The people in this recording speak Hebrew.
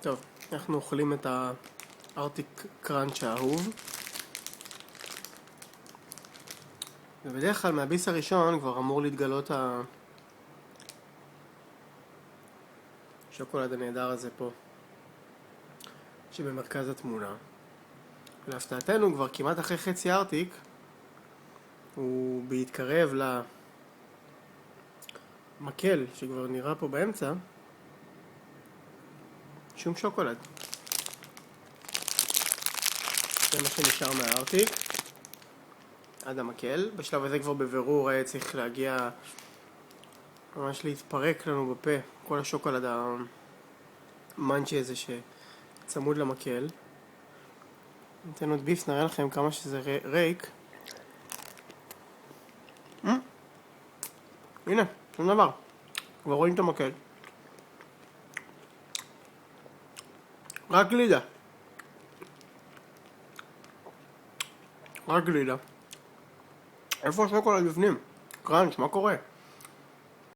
טוב, אנחנו אוכלים את הארטיק קראנץ' האהוב. ובדרך כלל מהביס הראשון כבר אמור להתגלות השוקולד הנהדר הזה פה, שבמרכז התמונה. ולהפתעתנו כבר כמעט אחרי חצי ארטיק, הוא בהתקרב למקל שכבר נראה פה באמצע, שום שוקולד. זה מה שנשאר מהארטיק עד המקל. בשלב הזה כבר בבירור היה צריך להגיע ממש להתפרק לנו בפה כל השוקולד המנצ'י הזה שצמוד למקל. ניתן עוד ביס, נראה לכם כמה שזה ריק. הנה, שום דבר. כבר רואים את המקל. רק גלידה. רק גלידה. איפה השוקולד בפנים? קראנץ', מה קורה?